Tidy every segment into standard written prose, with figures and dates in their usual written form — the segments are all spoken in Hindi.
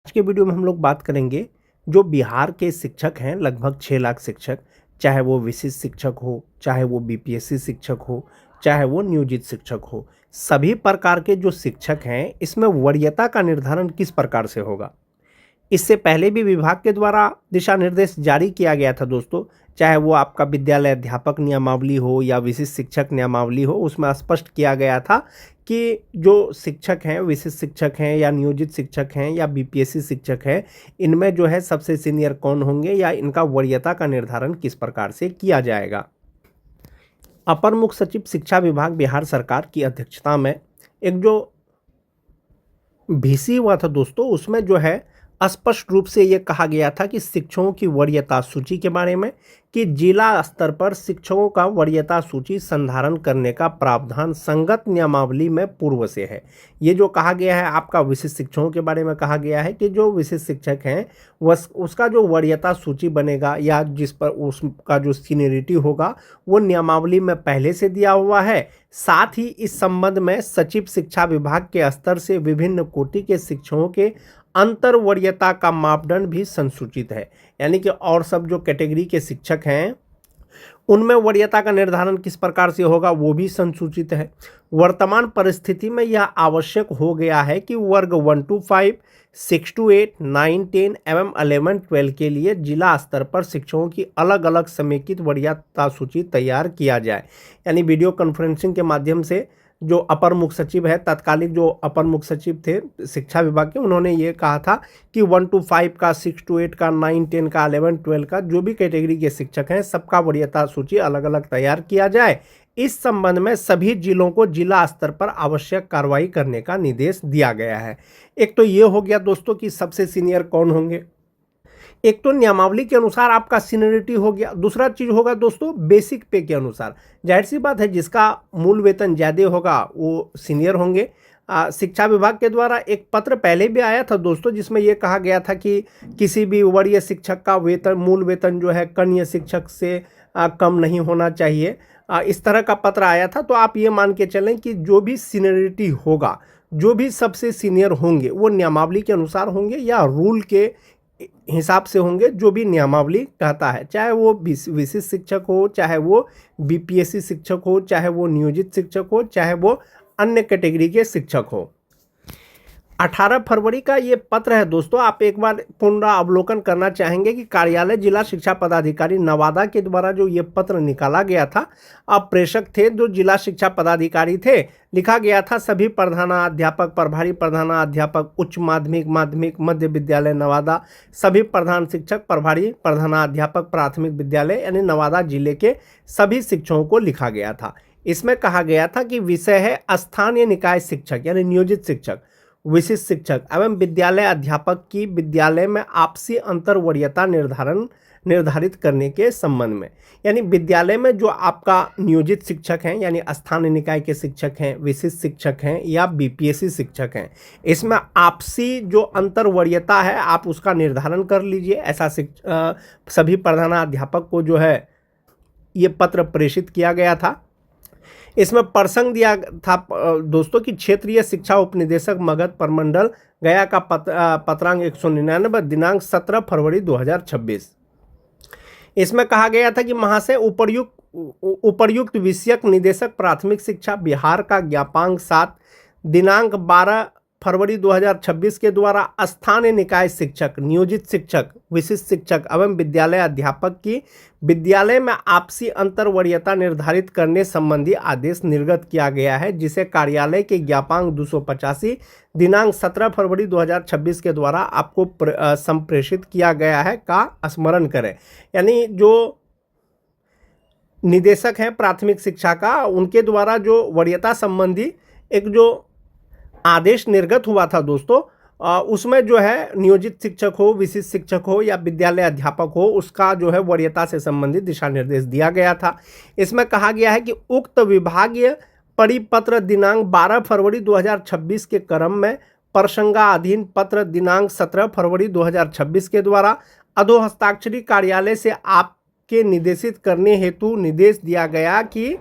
आज के वीडियो में हम लोग बात करेंगे जो बिहार के शिक्षक हैं, लगभग 6 लाख शिक्षक, चाहे वो विशिष्ट शिक्षक हो, चाहे वो बीपीएससी शिक्षक हो, चाहे वो नियोजित शिक्षक हो, सभी प्रकार के जो शिक्षक हैं इसमें वरीयता का निर्धारण किस प्रकार से होगा। इससे पहले भी विभाग के द्वारा दिशा निर्देश जारी किया गया था दोस्तों, चाहे वो आपका विद्यालय अध्यापक नियमावली हो या विशिष्ट शिक्षक नियमावली हो, उसमें स्पष्ट किया गया था कि जो शिक्षक हैं, विशिष्ट शिक्षक हैं या नियोजित शिक्षक हैं या बीपीएससी शिक्षक हैं, इनमें जो है सबसे सीनियर कौन होंगे या इनका वरीयता का निर्धारण किस प्रकार से किया जाएगा। अपर मुख्य सचिव शिक्षा विभाग बिहार सरकार की अध्यक्षता में एक जो भीसी हुआ था दोस्तों, उसमें जो है स्पष्ट रूप से ये कहा गया था कि शिक्षकों की वरीयता सूची के बारे में कि जिला स्तर पर शिक्षकों का वरीयता सूची संधारण करने का प्रावधान संगत नियमावली में पूर्व से है। ये जो कहा गया है आपका विशिष्ट शिक्षकों के बारे में कहा गया है कि जो विशिष्ट शिक्षक हैं उसका जो वरीयता सूची बनेगा या जिस पर उसका जो सीनियरिटी होगा वो नियमावली में पहले से दिया हुआ है। साथ ही इस संबंध में सचिव शिक्षा विभाग के स्तर से विभिन्न कोटि के शिक्षकों के अंतर वरीयता का मापदंड भी संसूचित है, यानी कि और सब जो कैटेगरी के शिक्षक हैं उनमें वरीयता का निर्धारण किस प्रकार से होगा वो भी संसूचित है। वर्तमान परिस्थिति में यह आवश्यक हो गया है कि वर्ग 1 to 5, 6 to 8, 9, 10 एवं 11, 12 के लिए जिला स्तर पर शिक्षकों की अलग अलग समेकित वरीयता सूची तैयार किया जाए। यानी वीडियो कॉन्फ्रेंसिंग के माध्यम से जो अपर मुख्य सचिव है, तत्कालिक जो अपर मुख्य सचिव थे शिक्षा विभाग के, उन्होंने ये कहा था कि 1 to 5 का, 6 to 8 का, 9, 10 का, 11, 12 का जो भी कैटेगरी के शिक्षक हैं सबका वरीयता सूची अलग अलग तैयार किया जाए। इस संबंध में सभी जिलों को जिला स्तर पर आवश्यक कार्रवाई करने का निर्देश दिया गया है। एक तो ये हो गया दोस्तों कि सबसे सीनियर कौन होंगे, एक तो नियमावली के अनुसार आपका सीनियरिटी हो गया, दूसरा चीज होगा दोस्तों बेसिक पे के अनुसार। जाहिर सी बात है जिसका मूल वेतन ज़्यादा होगा वो सीनियर होंगे। शिक्षा विभाग के द्वारा एक पत्र पहले भी आया था दोस्तों जिसमें यह कहा गया था कि किसी भी वरीय शिक्षक का वेतन, मूल वेतन जो है कनिष्ठ शिक्षक से कम नहीं होना चाहिए। इस तरह का पत्र आया था। तो आप ये मान के चलें कि जो भी सीनियरिटी होगा, जो भी सबसे सीनियर होंगे वो नियमावली के अनुसार होंगे या रूल के हिसाब से होंगे, जो भी नियमावली कहता है, चाहे वो विशिष्ट शिक्षक हो, चाहे वो बीपीएससी शिक्षक हो, चाहे वो नियोजित शिक्षक हो, चाहे वो अन्य कैटेगरी के शिक्षक हो। 18 फरवरी का ये पत्र है दोस्तों, आप एक बार पुनरावलोकन करना चाहेंगे कि कार्यालय जिला शिक्षा पदाधिकारी नवादा के द्वारा जो ये पत्र निकाला गया था, अब प्रेषक थे जो जिला शिक्षा पदाधिकारी थे, लिखा गया था सभी प्रधानाध्यापक, प्रभारी प्रधानाध्यापक, उच्च माध्यमिक, माध्यमिक, मध्य विद्यालय नवादा, सभी प्रधान शिक्षक, प्रभारी प्रधानाध्यापक प्राथमिक विद्यालय यानी नवादा जिले के सभी शिक्षकों को लिखा गया था। इसमें कहा गया था कि विषय है स्थानीय निकाय शिक्षक यानी नियोजित शिक्षक, विशिष्ट शिक्षक एवं विद्यालय अध्यापक की विद्यालय में आपसी अंतर वरीयता निर्धारित करने के संबंध में। यानी विद्यालय में जो आपका नियोजित शिक्षक हैं यानी स्थानीय निकाय के शिक्षक हैं, विशिष्ट शिक्षक हैं या बीपीएससी शिक्षक हैं, इसमें आपसी जो अंतर वरीयता है आप उसका निर्धारण कर लीजिए। ऐसा सभी प्रधानाध्यापक को जो है ये पत्र प्रेषित किया गया था। इसमें प्रसंग दिया था दोस्तों कि क्षेत्रीय शिक्षा उपनिदेशक मगध प्रमंडल गया का पत्रांक 199 दिनांक 17 फरवरी 2026। इसमें कहा गया था कि महाशय उपर्युक्त विषयक निदेशक प्राथमिक शिक्षा बिहार का ज्ञापांक 7 दिनांक 12 फरवरी 2026 के द्वारा स्थानीय निकाय शिक्षक, नियोजित शिक्षक, विशिष्ट शिक्षक एवं विद्यालय अध्यापक की विद्यालय में आपसी अंतर वरीयता निर्धारित करने संबंधी आदेश निर्गत किया गया है, जिसे कार्यालय के ज्ञापांक 285 दिनांक 17 फरवरी 2026 के द्वारा आपको संप्रेषित किया गया है का स्मरण करें। यानी जो निदेशक हैं प्राथमिक शिक्षा का, उनके द्वारा जो वरीयता संबंधी एक जो आदेश निर्गत हुआ था दोस्तों, उसमें जो है नियोजित शिक्षक हो, विशिष्ट शिक्षक हो या विद्यालय अध्यापक हो, उसका जो है वरीयता से संबंधित दिशा निर्देश दिया गया था। इसमें कहा गया है कि उक्त विभागीय परिपत्र दिनांक 12 फरवरी 2026 के क्रम में प्रसंगाधीन पत्र दिनांक 17 फरवरी 2026 के द्वारा अधोहस्ताक्षरी कार्यालय से आपके निर्देशित करने हेतु निर्देश दिया गया कि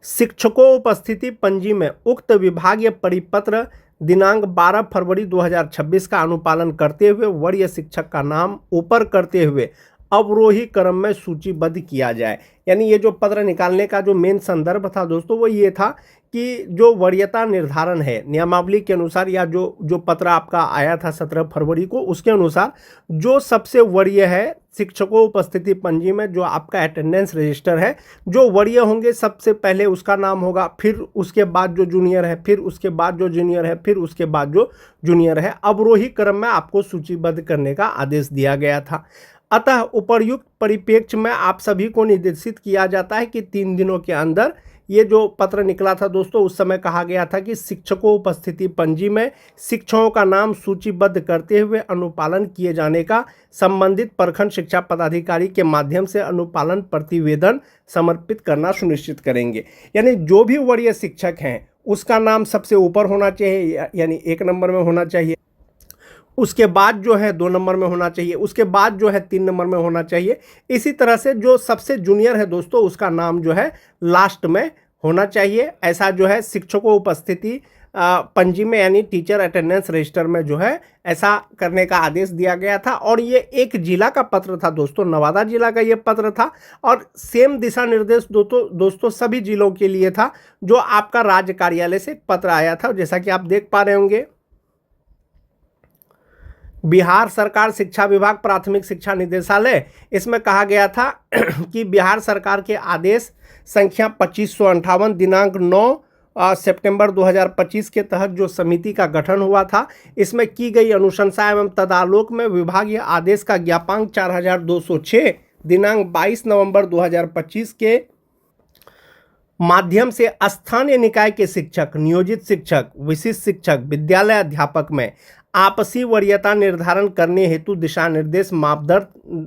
शिक्षकों उपस्थिति पंजी में उक्त विभागीय परिपत्र दिनांक 12 फरवरी 2026 का अनुपालन करते हुए वरीय शिक्षक का नाम ऊपर करते हुए अवरोही क्रम में सूचीबद्ध किया जाए। यानी ये जो पत्र निकालने का जो मेन संदर्भ था दोस्तों वो ये था कि जो वरीयता निर्धारण है नियमावली के अनुसार, या जो पत्र आपका आया था 17 फरवरी को, उसके अनुसार जो सबसे वरीय है शिक्षकों उपस्थिति पंजी में जो आपका अटेंडेंस रजिस्टर है, जो वरीय होंगे सबसे पहले उसका नाम होगा, फिर उसके बाद जो जूनियर है, फिर उसके बाद जो जूनियर है, फिर उसके बाद जो जूनियर है, अवरोही क्रम में आपको सूचीबद्ध करने का आदेश दिया गया था। अतः उपर्युक्त परिप्रेक्ष्य में आप सभी को निर्देशित किया जाता है कि 3 दिनों के अंदर ये जो पत्र निकला था दोस्तों, उस समय कहा गया था कि शिक्षकों उपस्थिति पंजी में शिक्षकों का नाम सूचीबद्ध करते हुए अनुपालन किए जाने का संबंधित प्रखंड शिक्षा पदाधिकारी के माध्यम से अनुपालन प्रतिवेदन समर्पित करना सुनिश्चित करेंगे। यानी जो भी वरीय शिक्षक हैं उसका नाम सबसे ऊपर होना चाहिए, यानी 1 नंबर में होना चाहिए, उसके बाद जो है 2 नंबर में होना चाहिए, उसके बाद जो है 3 नंबर में होना चाहिए। इसी तरह से जो सबसे जूनियर है दोस्तों उसका नाम जो है लास्ट में होना चाहिए। ऐसा जो है शिक्षकों उपस्थिति पंजी में यानी टीचर अटेंडेंस रजिस्टर में जो है ऐसा करने का आदेश दिया गया था। और ये एक जिला का पत्र था दोस्तों, नवादा जिला का ये पत्र था, और सेम दिशा निर्देश दोस्तों सभी जिलों के लिए था जो आपका राज्य कार्यालय से पत्र आया था। जैसा कि आप देख पा रहे होंगे, बिहार सरकार शिक्षा विभाग प्राथमिक शिक्षा निदेशालय, इसमें कहा गया था कि बिहार सरकार के आदेश संख्या 2558 दिनांक 9 सितंबर 2025 के तहत जो समिति का गठन हुआ था, इसमें की गई अनुशंसा एवं तदालोक में विभागीय आदेश का ज्ञापांक 4206 दिनांक 22 नवंबर 2025 के माध्यम से स्थानीय निकाय के शिक्षक, नियोजित शिक्षक, विशिष्ट शिक्षक, विद्यालय अध्यापक में आपसी वरीयता निर्धारण करने हेतु दिशा निर्देश मापदंड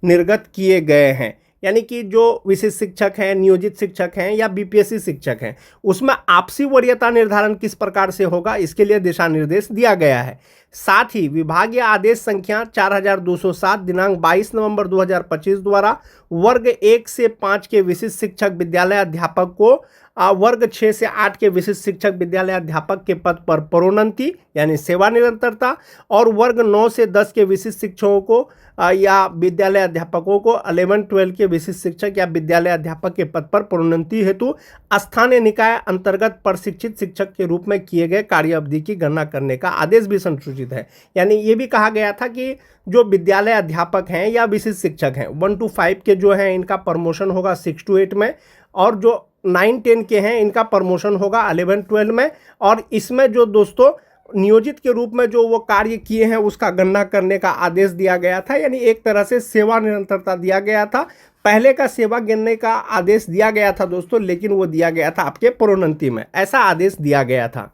निर्गत किए गए हैं। यानी कि जो विशिष्ट शिक्षक हैं, नियोजित शिक्षक हैं या बीपीएससी शिक्षक हैं, उसमें आपसी वरीयता निर्धारण किस प्रकार से होगा इसके लिए दिशा निर्देश दिया गया है। साथ ही विभागीय आदेश संख्या 4207 दिनांक 22 नवंबर 2025 द्वारा वर्ग 1 से 5 के विशिष्ट शिक्षक विद्यालय अध्यापक को वर्ग 6 से 8 के विशिष्ट शिक्षक विद्यालय अध्यापक के पद पर प्रोन्नति यानी सेवा निरंतरता, और वर्ग 9 से 10 के विशिष्ट शिक्षकों को या विद्यालय अध्यापकों को 11-12 के विशिष्ट शिक्षक या विद्यालय अध्यापक के पद पर प्रोन्नति हेतु स्थानीय निकाय अंतर्गत प्रशिक्षित शिक्षक के रूप में किए गए कार्य अवधि की गणना करने का आदेश भी संसूचित है। यानी ये भी कहा गया था कि जो विद्यालय अध्यापक हैं या विशिष्ट शिक्षक हैं 1 to 5 के जो हैं इनका प्रमोशन होगा 6 to 8 में, और जो 9-10 के हैं इनका प्रमोशन होगा 11-12 में। और इसमें जो दोस्तों नियोजित के रूप में जो वो कार्य किए हैं उसका गणना करने का आदेश दिया गया था। यानी एक तरह से सेवा निरंतरता दिया गया था। पहले का सेवा गिनने का आदेश दिया गया था दोस्तों, लेकिन वो दिया गया था आपके प्रोन्नति में, ऐसा आदेश दिया गया था।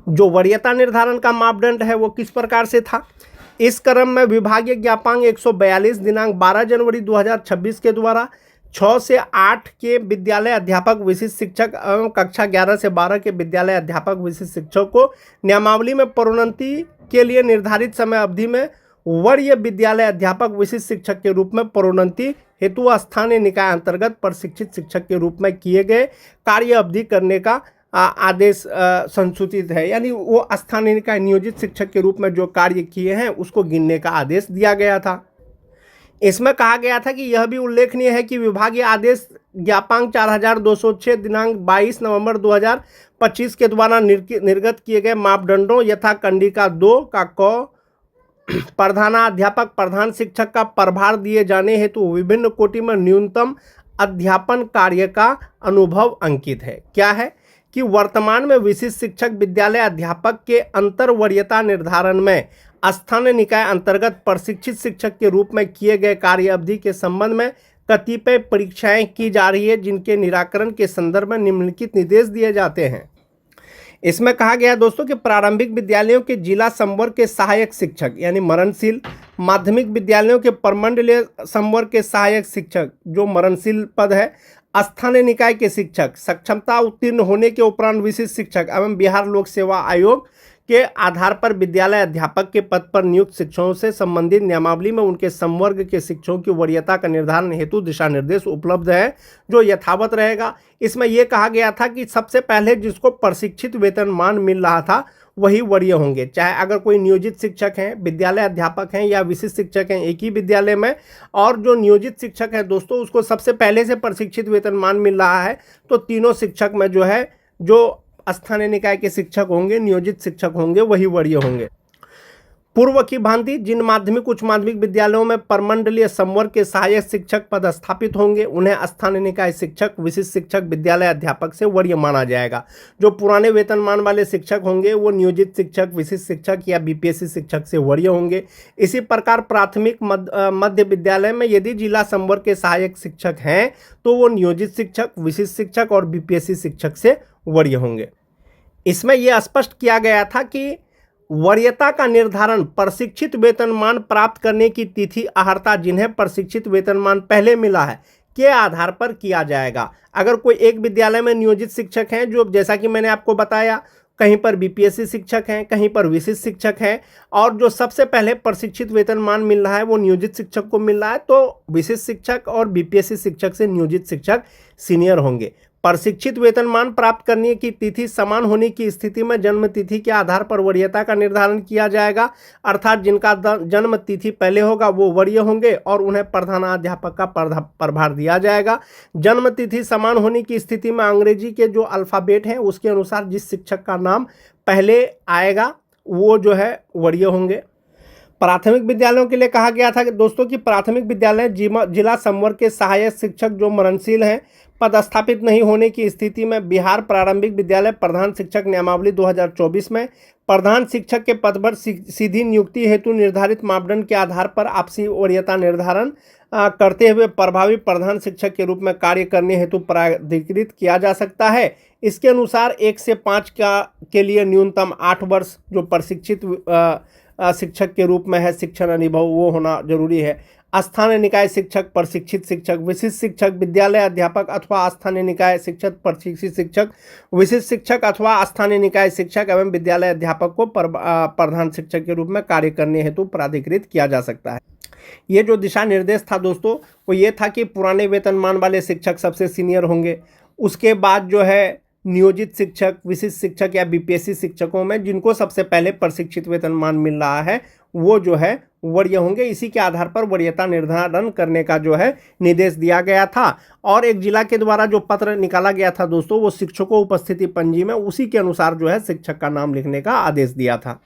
जो वरीयता निर्धारण का मापदंड है वो किस प्रकार से था, इस क्रम में विभागीय ज्ञापांक 142 दिनांक 12 जनवरी 2026 के द्वारा 6 से 8 के विद्यालय अध्यापक विशिष्ट शिक्षक एवं कक्षा 11 से 12 के विद्यालय अध्यापक विशिष्ट शिक्षक को नियमावली में प्रोन्नति के लिए निर्धारित समय अवधि में वरीय विद्यालय अध्यापक विशिष्ट शिक्षक के रूप में प्रोन्नति हेतु स्थानीय निकाय अंतर्गत प्रशिक्षित शिक्षक के रूप में किए गए कार्य अवधि करने का आदेश संसूचित है। यानी वो स्थानीय निकाय नियोजित शिक्षक के रूप में जो कार्य किए हैं उसको गिनने का आदेश दिया गया था। इसमें कहा गया था कि यह भी उल्लेखनीय है कि विभागीय आदेश ज्ञापांक 4206 दिनांक 22 नवंबर 2025 के द्वारा निर्गत किए गए मापदंडों यथा कंडिका 2 का क प्रधानाध्यापक प्रधान शिक्षक का प्रभार दिए जाने हेतु विभिन्न कोटि में न्यूनतम अध्यापन कार्य का अनुभव अंकित है। क्या है कि वर्तमान में विशिष्ट शिक्षक विद्यालय अध्यापक के अंतर वरीयता निर्धारण में स्थानीय निकाय अंतर्गत प्रशिक्षित शिक्षक के रूप में किए गए कार्य अवधि के संबंध में कतिपय परीक्षाएं की जा रही है, जिनके निराकरण के संदर्भ में निम्नलिखित निर्देश दिए जाते हैं। इसमें कहा गया दोस्तों कि प्रारंभिक विद्यालयों के जिला संवर्ग के सहायक शिक्षक यानी मरणशील, माध्यमिक विद्यालयों के प्रमंडलीय संवर्ग के सहायक शिक्षक जो मरणशील पद है, स्थानीय निकाय के शिक्षक, सक्षमता उत्तीर्ण होने के उपरांत विशिष्ट शिक्षक एवं बिहार लोक सेवा आयोग के आधार पर विद्यालय अध्यापक के पद पर नियुक्त शिक्षकों से संबंधित नियमावली में उनके संवर्ग के शिक्षकों की वरीयता का निर्धारण हेतु दिशा निर्देश उपलब्ध है, जो यथावत रहेगा। इसमें यह कहा गया था कि सबसे पहले जिसको प्रशिक्षित वेतनमान मिल रहा था वही वरीय होंगे, चाहे अगर कोई नियोजित शिक्षक हैं, विद्यालय अध्यापक हैं या विशिष्ट शिक्षक हैं एक ही विद्यालय में, और जो नियोजित शिक्षक है दोस्तों उसको सबसे पहले से प्रशिक्षित वेतनमान मिल रहा है, तो तीनों शिक्षक में जो है जो स्थानीय निकाय के शिक्षक होंगे, नियोजित शिक्षक होंगे, वही वरीय होंगे। पूर्व की भांति जिन माध्यमिक उच्च माध्यमिक विद्यालयों में परमंडलीय संवर्ग के सहायक शिक्षक पदस्थापित होंगे उन्हें स्थानीय निकाय शिक्षक, विशिष्ट शिक्षक, विद्यालय अध्यापक से वरीय माना जाएगा। जो पुराने वेतनमान वाले शिक्षक होंगे वो नियोजित शिक्षक, विशिष्ट शिक्षक या बीपीएससी शिक्षक से वरीय होंगे। इसी प्रकार प्राथमिक मध्य विद्यालय में यदि जिला संवर्ग के सहायक शिक्षक हैं तो वो नियोजित शिक्षक, विशिष्ट शिक्षक और बीपीएससी शिक्षक से वरीय होंगे। इसमें यह स्पष्ट किया गया था कि वरीयता का निर्धारण प्रशिक्षित वेतनमान प्राप्त करने की तिथि अहर्ता जिन्हें प्रशिक्षित वेतनमान पहले मिला है के आधार पर किया जाएगा। अगर कोई एक विद्यालय में नियोजित शिक्षक हैं, जो जैसा कि मैंने आपको बताया कहीं पर बीपीएससी शिक्षक हैं, कहीं पर विशिष्ट शिक्षक हैं, और जो सबसे पहले प्रशिक्षित वेतनमान मिल रहा है वो नियोजित शिक्षक को मिल रहा है, तो विशिष्ट शिक्षक और बीपीएससी शिक्षक से नियोजित शिक्षक सीनियर होंगे। प्रशिक्षित वेतनमान प्राप्त करने की तिथि समान होने की स्थिति में जन्म तिथि के आधार पर वरीयता का निर्धारण किया जाएगा, अर्थात जिनका जन्म तिथि पहले होगा वो वरीय होंगे और उन्हें प्रधानाध्यापक का प्रभार दिया जाएगा। जन्म तिथि समान होने की स्थिति में अंग्रेजी के जो अल्फ़ाबेट हैं उसके अनुसार जिस शिक्षक का नाम पहले आएगा वो जो है वरीय होंगे। प्राथमिक विद्यालयों के लिए कहा गया था कि दोस्तों की प्राथमिक विद्यालय जिला संवर्ग के सहायक शिक्षक जो मरणशील हैं पदस्थापित नहीं होने की स्थिति में बिहार प्रारंभिक विद्यालय प्रधान शिक्षक नियमावली 2024 में प्रधान शिक्षक के पद पर सीधी नियुक्ति हेतु निर्धारित मापदंड के आधार पर आपसी वरीयता निर्धारण करते हुए प्रभावी प्रधान शिक्षक के रूप में कार्य करने हेतु प्राधिकृत किया जा सकता है। इसके अनुसार 1 से 5 के लिए न्यूनतम 8 वर्ष जो प्रशिक्षित शिक्षक के रूप में है शिक्षण अनुभव वो होना जरूरी है। स्थानीय निकाय शिक्षक, प्रशिक्षित शिक्षक, विशिष्ट शिक्षक, विद्यालय अध्यापक अथवा स्थानीय निकाय शिक्षक, प्रशिक्षित शिक्षक, विशिष्ट शिक्षक अथवा स्थानीय निकाय शिक्षक एवं विद्यालय अध्यापक को प्रधान शिक्षक के रूप में कार्य करने हेतु प्राधिकृत किया जा सकता है। ये जो दिशा निर्देश था दोस्तों वो ये था कि पुराने वेतनमान वाले शिक्षक सबसे सीनियर होंगे, उसके बाद जो है नियोजित शिक्षक, विशिष्ट शिक्षक या बीपीएससी शिक्षकों में जिनको सबसे पहले प्रशिक्षित वेतनमान मिल रहा है वो जो है वरीय होंगे। इसी के आधार पर वरीयता निर्धारण करने का जो है निर्देश दिया गया था। और एक जिला के द्वारा जो पत्र निकाला गया था दोस्तों वो शिक्षकों उपस्थिति पंजी में उसी के अनुसार जो है शिक्षक का नाम लिखने का आदेश दिया था।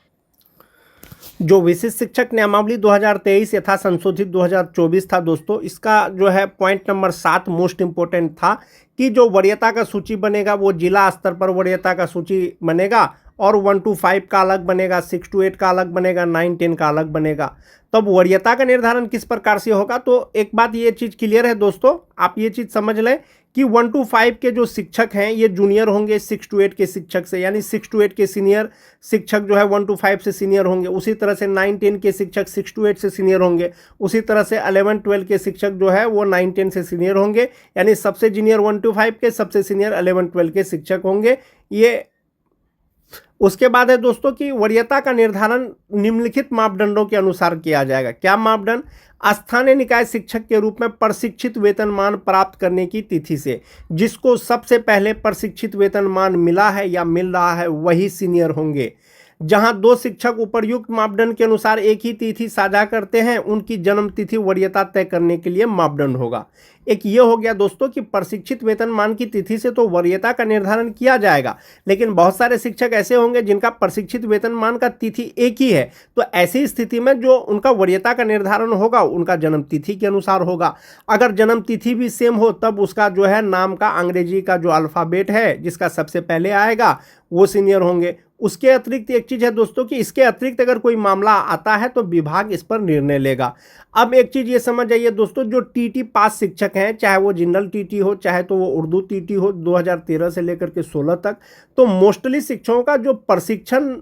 जो विशिष्ट शिक्षक नियमावली 2023 यथा संशोधित 2024 था दोस्तों, इसका जो है पॉइंट नंबर 7 मोस्ट इंपोर्टेंट था कि जो वरीयता का सूची बनेगा वो जिला स्तर पर वरीयता का सूची बनेगा और 1 to 5 का अलग बनेगा, 6 to 8 का अलग बनेगा, 9 10 का अलग बनेगा। तब वरीयता का निर्धारण किस प्रकार से होगा, तो एक बात ये चीज़ क्लियर है दोस्तों, आप ये चीज़ समझ लें कि 1 to 5 के जो शिक्षक हैं ये जूनियर होंगे 6 to 8 के शिक्षक से, यानी 6 to 8 के सीनियर शिक्षक जो है 1 to 5 से सीनियर होंगे। उसी तरह से 9 10 के शिक्षक 6 to 8 से सीनियर होंगे। उसी तरह से 11 12 के शिक्षक जो है वो 9 10 से सीनियर होंगे, यानी सबसे जूनियर 1 to 5 के, सबसे सीनियर 11 12 के शिक्षक होंगे। ये उसके बाद है दोस्तों कि वरीयता का निर्धारण निम्नलिखित मापदंडों के अनुसार किया जाएगा। क्या मापदंड? स्थानीय निकाय शिक्षक के रूप में प्रशिक्षित वेतनमान प्राप्त करने की तिथि से जिसको सबसे पहले प्रशिक्षित वेतनमान मिला है या मिल रहा है वही सीनियर होंगे। जहां 2 शिक्षक उपर्युक्त मापदंड के अनुसार एक ही तिथि साझा करते हैं उनकी जन्म तिथि वरीयता तय करने के लिए मापदंड होगा। एक ये हो गया दोस्तों कि प्रशिक्षित वेतनमान की तिथि से तो वरीयता का निर्धारण किया जाएगा, लेकिन बहुत सारे शिक्षक ऐसे होंगे जिनका प्रशिक्षित वेतनमान का तिथि एक ही है, तो ऐसी स्थिति में जो उनका वरीयता का निर्धारण होगा उनका जन्म तिथि के अनुसार होगा। अगर जन्म तिथि भी सेम हो तब उसका जो है नाम का अंग्रेजी का जो अल्फ़ाबेट है जिसका सबसे पहले आएगा वो सीनियर होंगे। उसके अतिरिक्त एक चीज़ है दोस्तों कि इसके अतिरिक्त अगर कोई मामला आता है तो विभाग इस पर निर्णय लेगा। अब एक चीज़ ये समझ जाइए दोस्तों, जो टीटी पास शिक्षक हैं, चाहे वो जनरल टीटी हो चाहे तो वो उर्दू टीटी हो 2013 से लेकर के 16 तक, तो मोस्टली शिक्षकों का जो प्रशिक्षण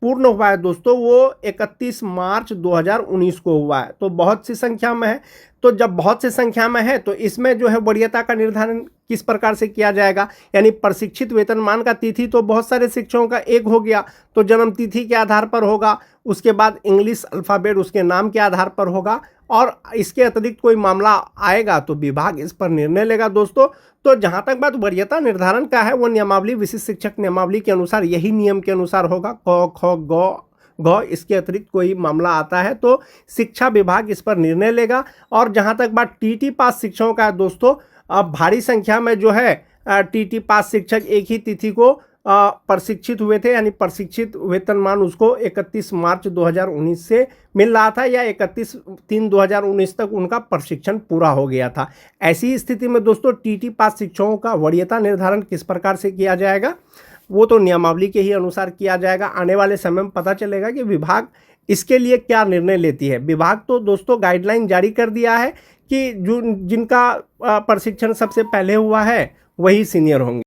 पूर्ण हुआ है दोस्तों वो 31 मार्च 2019 को हुआ है, तो बहुत सी संख्या में है। तो जब बहुत से संख्या में है तो इसमें जो है वरीयता का निर्धारण किस प्रकार से किया जाएगा, यानी प्रशिक्षित वेतनमान का तिथि तो बहुत सारे शिक्षकों का एक हो गया, तो जन्म तिथि के आधार पर होगा, उसके बाद इंग्लिश अल्फ़ाबेट उसके नाम के आधार पर होगा, और इसके अतिरिक्त कोई मामला आएगा तो विभाग इस पर निर्णय लेगा दोस्तों। तो जहाँ तक बात वरीयता निर्धारण का है वो नियमावली, विशिष्ट शिक्षक नियमावली के अनुसार यही नियम के अनुसार होगा। क ख ग इसके अतिरिक्त कोई मामला आता है तो शिक्षा विभाग इस पर निर्णय लेगा। और जहाँ तक बात टीटी पास शिक्षकों का है दोस्तों, अब भारी संख्या में जो है टीटी पास शिक्षक एक ही तिथि को प्रशिक्षित हुए थे, यानी प्रशिक्षित वेतनमान उसको 31 मार्च 2019 से मिल रहा था, या 31/3/2019 तक उनका प्रशिक्षण पूरा हो गया था। ऐसी स्थिति में दोस्तों टीटी पास शिक्षकों का वरीयता निर्धारण किस प्रकार से किया जाएगा, वो तो नियमावली के ही अनुसार किया जाएगा। आने वाले समय में पता चलेगा कि विभाग इसके लिए क्या निर्णय लेती है। विभाग तो दोस्तों गाइडलाइन जारी कर दिया है कि जो जिनका प्रशिक्षण सबसे पहले हुआ है वही सीनियर होंगे।